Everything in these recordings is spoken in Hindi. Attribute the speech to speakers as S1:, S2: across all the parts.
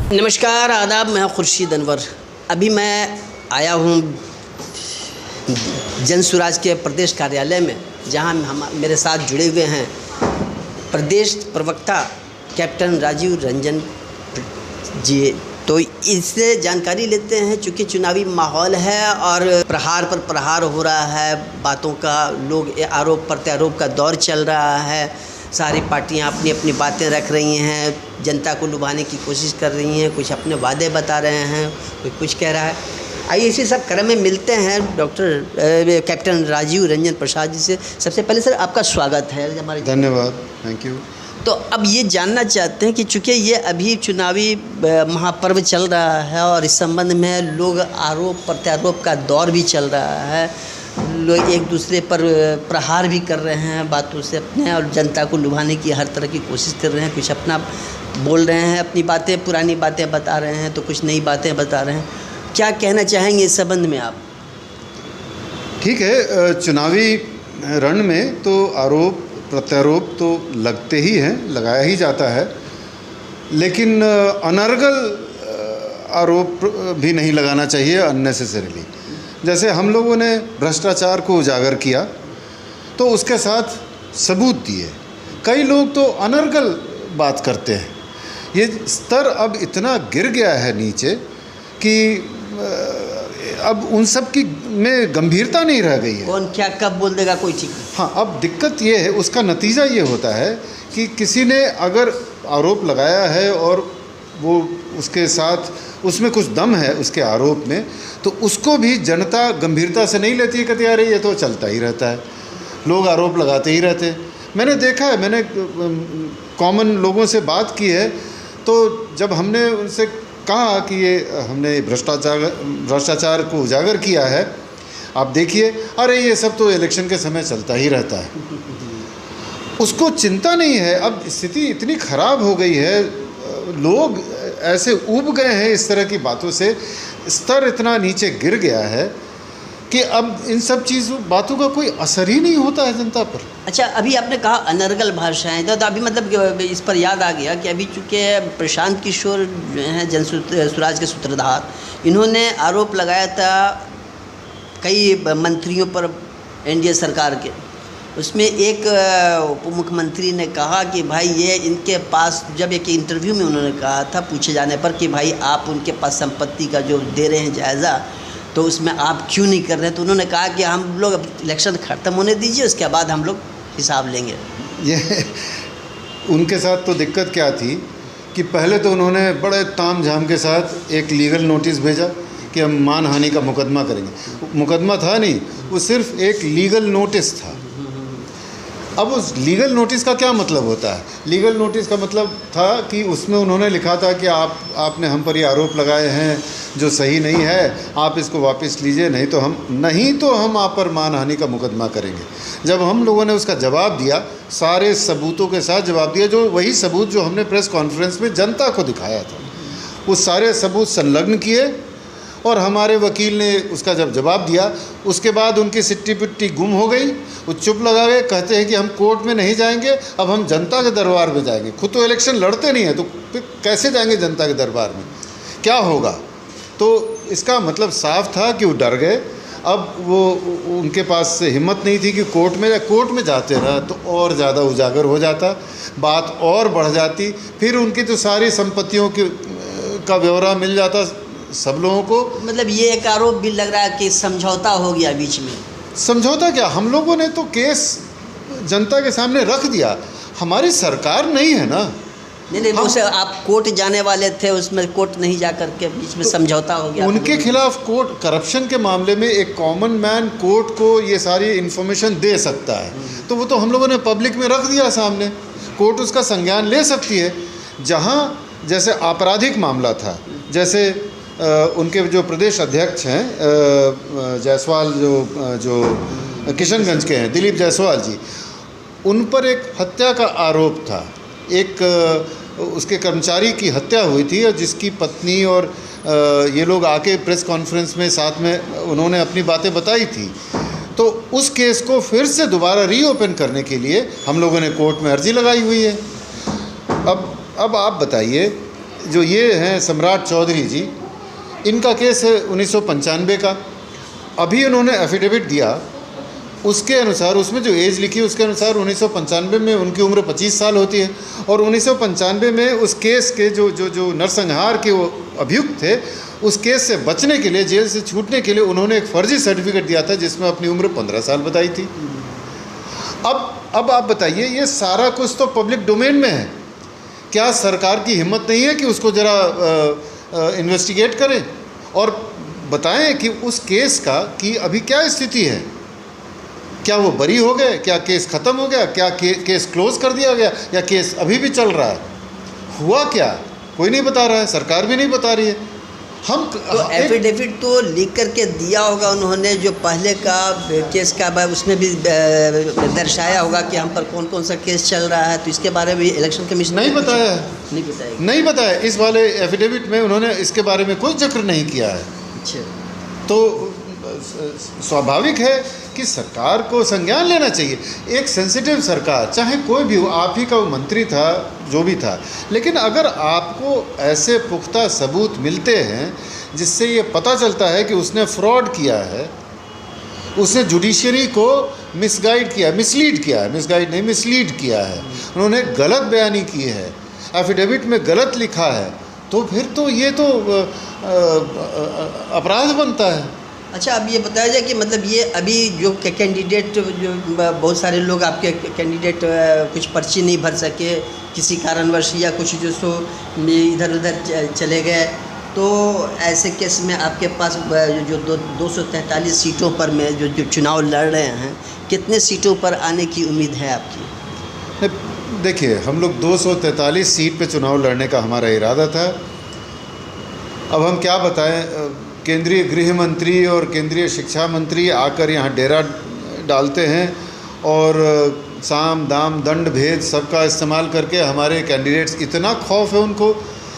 S1: नमस्कार, आदाब। मैं खुर्शीद अनवर। अभी मैं आया हूँ जन सुराज के प्रदेश कार्यालय में, जहाँ मेरे साथ जुड़े हुए हैं प्रदेश प्रवक्ता कैप्टन राजीव रंजन जी। तो इससे जानकारी लेते हैं, चूँकि चुनावी माहौल है और प्रहार पर प्रहार हो रहा है, बातों का लोग आरोप प्रत्यारोप का दौर चल रहा है। सारी पार्टियां अपनी अपनी बातें रख रही हैं, जनता को लुभाने की कोशिश कर रही हैं, कुछ अपने वादे बता रहे हैं, कोई कुछ कह रहा है। आइए इसी सब क्रम में मिलते हैं डॉक्टर कैप्टन राजीव रंजन प्रसाद जी से। सबसे पहले सर, आपका स्वागत है हमारे।
S2: धन्यवाद, थैंक यू।
S1: तो अब ये जानना चाहते हैं कि चूँकि ये अभी चुनावी महापर्व चल रहा है और इस संबंध में लोग आरोप प्रत्यारोप का दौर भी चल रहा है, लोग एक दूसरे पर प्रहार भी कर रहे हैं बातों से अपने, और जनता को लुभाने की हर तरह की कोशिश कर रहे हैं। कुछ अपना बोल रहे हैं, अपनी बातें, पुरानी बातें बता रहे हैं, तो कुछ नई बातें बता रहे हैं। क्या कहना चाहेंगे इस संबंध में आप?
S2: ठीक है, चुनावी रण में तो आरोप प्रत्यारोप तो लगते ही हैं, लगाया ही जाता है, लेकिन अनर्गल आरोप भी नहीं लगाना चाहिए अननेसेसरीली। जैसे हम लोगों ने भ्रष्टाचार को उजागर किया तो उसके साथ सबूत दिए। कई लोग तो अनर्गल बात करते हैं। ये स्तर अब इतना गिर गया है नीचे कि अब उन सब की में गंभीरता नहीं रह गई है।
S1: कौन क्या कब बोल देगा कोई ठीक नहीं।
S2: हाँ, अब दिक्कत ये है, उसका नतीजा ये होता है कि किसी ने अगर आरोप लगाया है और वो उसके साथ उसमें कुछ दम है उसके आरोप में, तो उसको भी जनता गंभीरता से नहीं लेती है। कहती यार ये तो चलता ही रहता है, लोग आरोप लगाते ही रहते हैं। मैंने देखा है, मैंने कॉमन लोगों से बात की है, तो जब हमने उनसे कहा कि ये हमने भ्रष्टाचार को उजागर किया है, आप देखिए, अरे ये सब तो इलेक्शन के समय चलता ही रहता है। उसको चिंता नहीं है। अब स्थिति इतनी ख़राब हो गई है, लोग ऐसे ऊब गए हैं इस तरह की बातों से, स्तर इतना नीचे गिर गया है कि अब इन सब बातों का कोई असर ही नहीं होता है जनता पर।
S1: अच्छा, अभी आपने कहा अनर्गल भाषाएं, तो अभी मतलब इस पर याद आ गया कि अभी चूँकि प्रशांत किशोर जो हैं जन सुराज के सूत्रधार, इन्होंने आरोप लगाया था कई मंत्रियों पर एनडीए सरकार के। उसमें एक उप मुख्यमंत्री ने कहा कि भाई ये इनके पास, जब एक इंटरव्यू में उन्होंने कहा था पूछे जाने पर कि भाई आप उनके पास संपत्ति का जो दे रहे हैं जायज़ा, तो उसमें आप क्यों नहीं कर रहे हैं? तो उन्होंने कहा कि हम लोग अब इलेक्शन ख़त्म होने दीजिए, उसके बाद हम लोग हिसाब लेंगे।
S2: ये उनके साथ तो दिक्कत क्या थी कि पहले तो उन्होंने बड़े ताम झाम के साथ एक लीगल नोटिस भेजा कि हम मानहानि का मुकदमा करेंगे। मुकदमा था नहीं, वो सिर्फ एक लीगल नोटिस था। अब उस लीगल नोटिस का क्या मतलब होता है? लीगल नोटिस का मतलब था कि उसमें उन्होंने लिखा था कि आपने हम पर ये आरोप लगाए हैं जो सही नहीं है, आप इसको वापस लीजिए, नहीं तो हम आप पर मानहानि का मुकदमा करेंगे। जब हम लोगों ने उसका जवाब दिया, सारे सबूतों के साथ जवाब दिया, जो वही सबूत जो हमने प्रेस कॉन्फ्रेंस में जनता को दिखाया था, वो सारे सबूत संलग्न किए, और हमारे वकील ने उसका जब जवाब दिया, उसके बाद उनकी सिट्टी पिट्टी गुम हो गई। वो चुप लगा गए, कहते हैं कि हम कोर्ट में नहीं जाएंगे, अब हम जनता के दरबार में जाएंगे। खुद तो इलेक्शन लड़ते नहीं हैं, तो फिर कैसे जाएंगे जनता के दरबार में? क्या होगा? तो इसका मतलब साफ था कि वो डर गए। अब वो उनके पास हिम्मत नहीं थी कि कोर्ट में जाते रहा तो और ज़्यादा उजागर हो जाता, बात और बढ़ जाती, फिर उनकी तो सारी संपत्तियों का ब्यौरा मिल जाता सब लोगों को।
S1: मतलब ये एक आरोप भी लग रहा है कि समझौता हो गया बीच में।
S2: समझौता क्या, हम लोगों ने तो केस जनता के सामने रख दिया। हमारी सरकार नहीं है ना।
S1: नहीं, उसे आप कोर्ट जाने वाले थे, उसमें कोर्ट नहीं जा कर के बीच में तो समझौता हो गया।
S2: उनके खिलाफ कोर्ट, करप्शन के मामले में एक कॉमन मैन कोर्ट को ये सारी इन्फॉर्मेशन दे सकता है, तो वो तो हम लोगों ने पब्लिक में रख दिया सामने। कोर्ट उसका संज्ञान ले सकती है। जहाँ जैसे आपराधिक मामला था, जैसे उनके जो प्रदेश अध्यक्ष हैं जायसवाल, जो किशनगंज के हैं, दिलीप जायसवाल जी, उन पर एक हत्या का आरोप था। एक उसके कर्मचारी की हत्या हुई थी, और जिसकी पत्नी और ये लोग आके प्रेस कॉन्फ्रेंस में साथ में उन्होंने अपनी बातें बताई थी। तो उस केस को फिर से दोबारा रीओपन करने के लिए हम लोगों ने कोर्ट में अर्जी लगाई हुई है। अब आप बताइए, जो ये हैं सम्राट चौधरी जी, इनका केस है 1995 का। अभी उन्होंने एफिडेविट दिया, उसके अनुसार उसमें जो एज लिखी उसके अनुसार 1995 में उनकी उम्र 25 साल होती है, और 1995 में उस केस के जो नरसंहार के वो अभियुक्त थे, उस केस से बचने के लिए, जेल से छूटने के लिए उन्होंने एक फर्जी सर्टिफिकेट दिया था जिसमें अपनी उम्र 15 साल बताई थी। अब आप बताइए, ये सारा कुछ तो पब्लिक डोमेन में है, क्या सरकार की हिम्मत नहीं है कि उसको ज़रा इन्वेस्टिगेट करें और बताएं कि उस केस का कि अभी क्या स्थिति है? क्या वो बरी हो गए? क्या केस ख़त्म हो गया? क्या केस क्लोज कर दिया गया, या केस अभी भी चल रहा है? हुआ क्या? कोई नहीं बता रहा है, सरकार भी नहीं बता रही है। हम
S1: तो एफिडेविट तो लिख करके दिया होगा उन्होंने, जो पहले का केस का उसमें भी दर्शाया होगा कि हम पर कौन कौन सा केस चल रहा है, तो इसके बारे में इलेक्शन कमीशन
S2: नहीं बताया है, नहीं बताया। इस वाले एफिडेविट में उन्होंने इसके बारे में कोई जिक्र नहीं किया है।
S1: अच्छा,
S2: तो स्वाभाविक है कि सरकार को संज्ञान लेना चाहिए। एक सेंसिटिव सरकार, चाहे कोई भी हो, आप ही का वो मंत्री था, जो भी था, लेकिन अगर आपको ऐसे पुख्ता सबूत मिलते हैं जिससे ये पता चलता है कि उसने फ्रॉड किया है, उसने जुडिशरी को मिसगाइड किया, मिसलीड किया है, मिसगाइड नहीं मिसलीड किया है, उन्होंने गलत बयानी की है, एफिडेविट में गलत लिखा है, तो फिर तो ये तो अपराध बनता है।
S1: अच्छा, अब ये बताया जाए कि मतलब ये अभी जो कैंडिडेट, जो बहुत सारे लोग आपके कैंडिडेट कुछ पर्ची नहीं भर सके किसी कारणवश, या कुछ जो सो इधर उधर चले गए, तो ऐसे केस में आपके पास जो 243 सीटों पर में जो चुनाव लड़ रहे हैं, कितने सीटों पर आने की उम्मीद है आपकी?
S2: देखिए, हम लोग 243 सीट पे चुनाव लड़ने का हमारा इरादा था। अब हम क्या बताएं, केंद्रीय गृह मंत्री और केंद्रीय शिक्षा मंत्री आकर यहाँ डेरा डालते हैं और साम दाम दंड भेद सबका इस्तेमाल करके हमारे कैंडिडेट्स, इतना खौफ है उनको।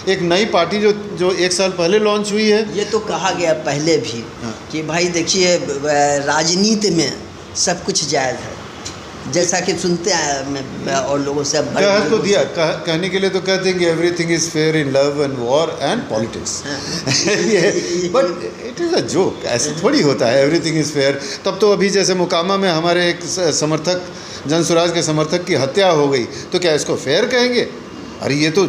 S2: एक नई पार्टी जो 1 साल पहले लॉन्च हुई है,
S1: ये तो कहा गया पहले भी कि भाई देखिए, राजनीति में सब कुछ जायज़ है, जैसा कि सुनते हैं और लोगों से
S2: कह तो दिया, कहने के लिए तो कहते हैं कि everything is fair in love and war and politics, but it is a joke. ऐसे थोड़ी होता है एवरीथिंग इज़ फेयर। तब तो अभी जैसे मोकामा में हमारे एक समर्थक, जनसुराज के समर्थक की हत्या हो गई, तो क्या इसको फेयर कहेंगे? अरे ये तो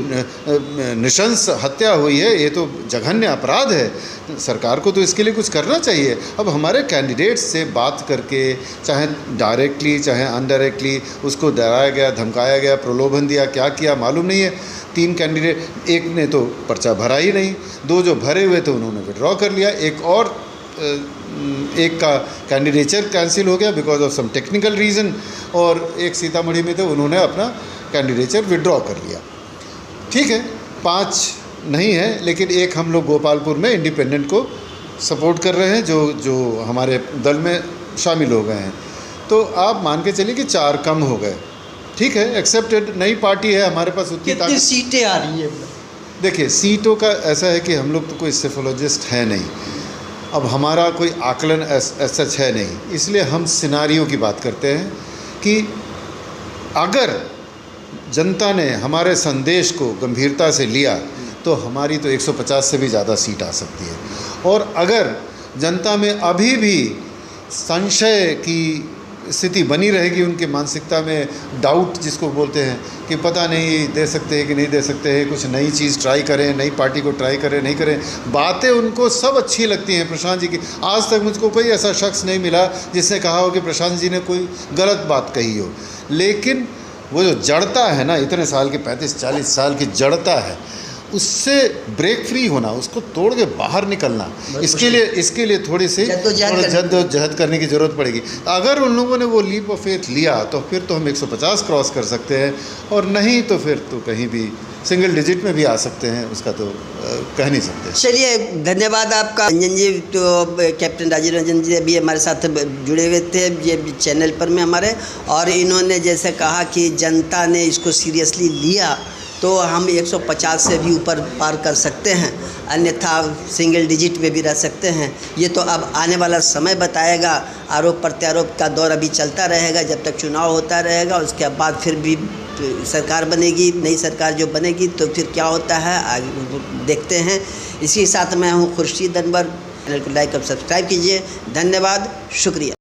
S2: नृशंस हत्या हुई है, ये तो जघन्य अपराध है। सरकार को तो इसके लिए कुछ करना चाहिए। अब हमारे कैंडिडेट्स से बात करके, चाहे डायरेक्टली चाहे अनडायरेक्टली, उसको डराया गया, धमकाया गया, प्रलोभन दिया, क्या किया मालूम नहीं है। 3 कैंडिडेट, एक ने तो पर्चा भरा ही नहीं, 2 जो भरे हुए थे उन्होंने विड्रॉ कर लिया, एक का कैंडिडेचर कैंसिल हो गया because of some technical reason, और एक सीतामढ़ी में थे, उन्होंने अपना कैंडिडेचर विड्रॉ कर लिया। ठीक है, 5 नहीं है, लेकिन एक हम लोग गोपालपुर में इंडिपेंडेंट को सपोर्ट कर रहे हैं, जो हमारे दल में शामिल हो गए हैं। तो आप मान के चलिए कि 4 कम हो गए। ठीक है, एक्सेप्टेड, नई पार्टी है, हमारे पास उतनी
S1: कितनी सीटें आ रही है?
S2: देखिए, सीटों का ऐसा है कि हम लोग तो कोई सेफोलॉजिस्ट है नहीं, अब हमारा कोई आकलन सच है नहीं, इसलिए हम सिनारियों की बात करते हैं कि अगर जनता ने हमारे संदेश को गंभीरता से लिया तो हमारी तो 150 से भी ज़्यादा सीट आ सकती है। और अगर जनता में अभी भी संशय की स्थिति बनी रहेगी, उनकी मानसिकता में डाउट जिसको बोलते हैं कि पता नहीं दे सकते हैं कि नहीं दे सकते हैं, कुछ नई चीज़ ट्राई करें, नई पार्टी को ट्राई करें, नहीं करें, बातें उनको सब अच्छी लगती हैं प्रशांत जी की। आज तक मुझको कोई ऐसा शख्स नहीं मिला जिसने कहा हो कि प्रशांत जी ने कोई गलत बात कही हो, लेकिन वो जो जड़ता है ना, इतने साल की 35-40 साल की जड़ता है, उससे ब्रेक फ्री होना, उसको तोड़ के बाहर निकलना, इसके लिए थोड़ी सी जद्दोजहद करने की ज़रूरत पड़ेगी। अगर उन लोगों ने वो लीप ऑफ फेथ लिया तो फिर तो हम 150 क्रॉस कर सकते हैं, और नहीं तो फिर तो कहीं भी सिंगल डिजिट में भी आ सकते हैं, उसका तो कह नहीं सकते।
S1: चलिए, धन्यवाद आपका रंजन जी। तो कैप्टन राजीव रंजन जी अभी हमारे साथ जुड़े हुए थे ये चैनल पर में हमारे, और इन्होंने जैसे कहा कि जनता ने इसको सीरियसली लिया तो हम 150 से भी ऊपर पार कर सकते हैं, अन्यथा सिंगल डिजिट में भी रह सकते हैं। ये तो अब आने वाला समय बताएगा। आरोप प्रत्यारोप का दौर अभी चलता रहेगा जब तक चुनाव होता रहेगा, उसके बाद फिर भी तो सरकार बनेगी, नई सरकार जो बनेगी तो फिर क्या होता है आगे देखते हैं। इसी साथ मैं हूँ खुर्शीद अनवर। चैनल को लाइक और सब्सक्राइब कीजिए। धन्यवाद, शुक्रिया।